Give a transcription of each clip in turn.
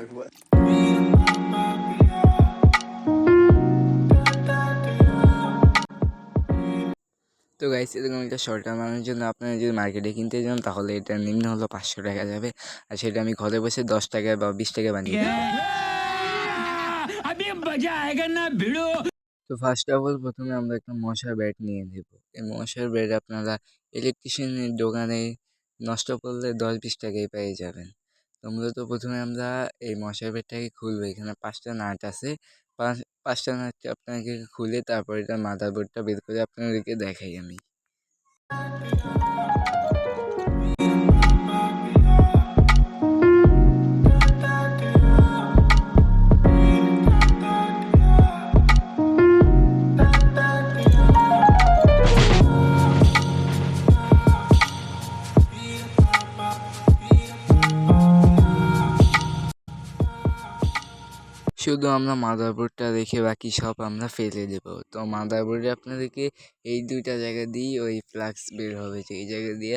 আকবার। তো গাইস, এরকম একটা শর্ট বানানোর জন্য আপনারা যদি মার্কেটে কিনতে যান তাহলে এটা নিম্ন হলো 500 টাকা যাবে। আর সেটা আমি ঘরে বসে 10 টাকা বা 20 টাকা বানিয়ে দিই। তো ফার্স্ট অফ অল প্রথমে আমরা একটা মশার ব্যাট নিয়ে নেব। এই মশার ব্যাট আপনারা ইলেকট্রিশিয়ানের দোকানে নষ্ট করলে 10-20 টাকায় পেয়ে যাবেন। তো মূলত প্রথমে আমরা এই মশার ব্যাটটাকে খুলবো। এখানে 5টা নাট আছে। 5টা নাটকে আপনাকে খুলে তারপর এটার মাদারবোর্ডটা বের করে আপনাদেরকে দেখাই আমি। শুধু আমরা মাদারবোর্ডটা রেখে বাকি সব আমরা ফেলে দেবো। তো মাদারবোর্ডে আপনাদেরকে এই 2টা জায়গা দিয়েই ওই ফ্লাক্স বের হবে, যে এই জায়গা দিয়ে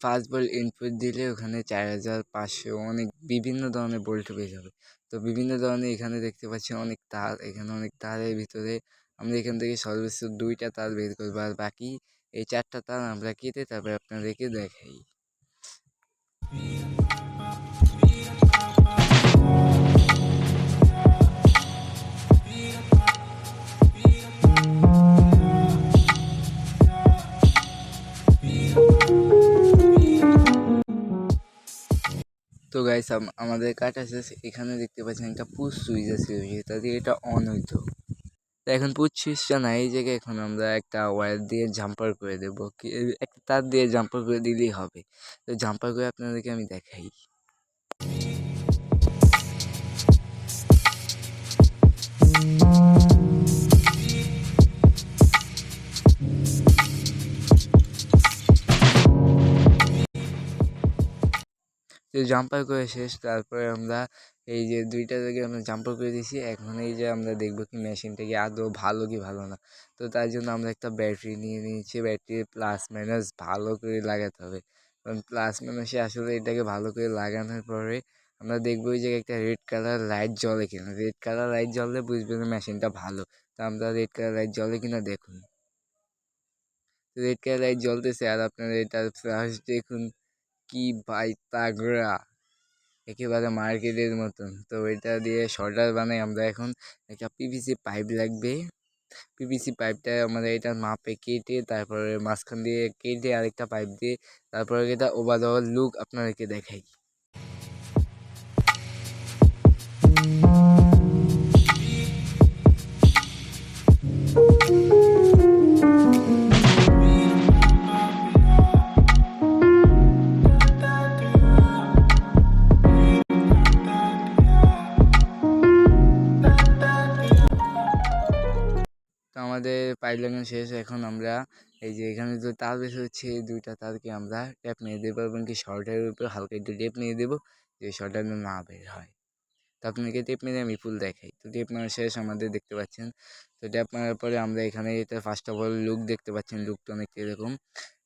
5 ভোল্ট ইনপুট দিলে ওখানে 4500 অনেক বিভিন্ন ধরনের বোল্ট বের হবে। তো বিভিন্ন ধরনের এখানে দেখতে পাচ্ছি অনেক তার, এখানে অনেক তারের ভিতরে আমরা এখান থেকে সর্বোচ্চ 2টা তার বের করবো, আর বাকি এই 4টা তার আমরা কেটে তারপরে আপনাদেরকে দেখাই। তো গাইস, আমাদের কাটা শেষ। এখানে দেখতে পাচ্ছেন একটা পুশ সুইচ আছে, যেটা দিয়ে এটা অন হইতো। তো এখন পুশ সুইচটা না, এই জায়গায় এখন আমরা একটা ওয়্যার দিয়ে জাম্পার করে দেবো, একটা তার দিয়ে জাম্পার করে দিলেই হবে। তো জাম্পার করে আপনাদেরকে আমি দেখাই। তো জাম্পার করে শেষ, তারপরে আমরা এই যে 2টা জায়গায় আমরা জাম্পার করে দিয়েছি। এখন এই যে আমরা দেখবো কি মেশিনটা কি আদৌ ভালো কি ভালো না। তো তার জন্য আমরা একটা ব্যাটারি নিয়ে নিয়েছি। ব্যাটারির প্লাস মাইনাস ভালো করে লাগাতে হবে, কারণ প্লাস মাইনাসে আসলে এটাকে ভালো করে লাগানোর পরে আমরা দেখবো ওই জায়গায় একটা রেড কালার লাইট জ্বলে কিনা। রেড কালার লাইট জ্বললে বুঝবেন মেশিনটা ভালো। তো আমরা রেড কালার লাইট জ্বলে কিনা দেখুন। রেড কালার লাইট জ্বলতেছে, আর আপনারা এটা ফ্লাশ দেখুন, কি ভাই তাগড়া, একেবারে মার্কেটের মতন। তো এটা দিয়ে শর্টার বানাই আমরা। এখন একটা পিভিসি পাইপ লাগবে। পিভিসি পাইপটা আমাদের এটা মাপে কেটে তারপরে মাঝখান দিয়ে কেটে আরেকটা পাইপ দিয়ে তারপরে এটা ওভারঅল লুক আপনাদেরকে দেখাই। তো আমাদের পাইপ লাগানো শেষ। এখন আমরা এই যে এখানে যে তার বের হচ্ছে, 2টা তারকে আমরা ট্যাপ মেরে দেবো এবং কি শর্টের উপর হালকা একটু টেপ মেরে দেবো, যে শর্টার না বের হয়। তো আপনাকে টেপ মেরে আমি ফুল দেখাই। তো টেপ মারা শেষ আমাদের, দেখতে পাচ্ছেন। তো টেপ মারার পরে আমরা এখানে এটা ফার্স্ট অফ অল লুক দেখতে পাচ্ছেন, লুকটা অনেক এরকম।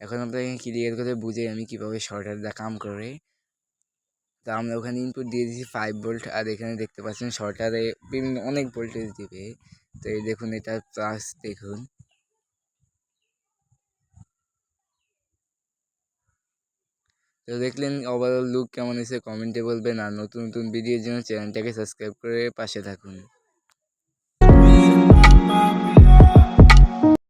এখন আমরা এখানে ক্লিয়ার করে বুঝে আমি কীভাবে শর্টারটা কাম করে। তো আমরা ওখানে ইনপুট দিয়ে দিয়েছি 5 ভোল্ট, আর এখানে দেখতে পাচ্ছেন শর্টারে বিভিন্ন অনেক ভোল্টেজ দিবে। তো এই দেখুন, এটা প্লাস দেখুন। তো দেখলেন ওভারঅল লুক কেমন হয়েছে, কমেন্টে বলবেন। আর নতুন নতুন ভিডিওর জন্য চ্যানেলটাকে সাবস্ক্রাইব করে পাশে থাকুন।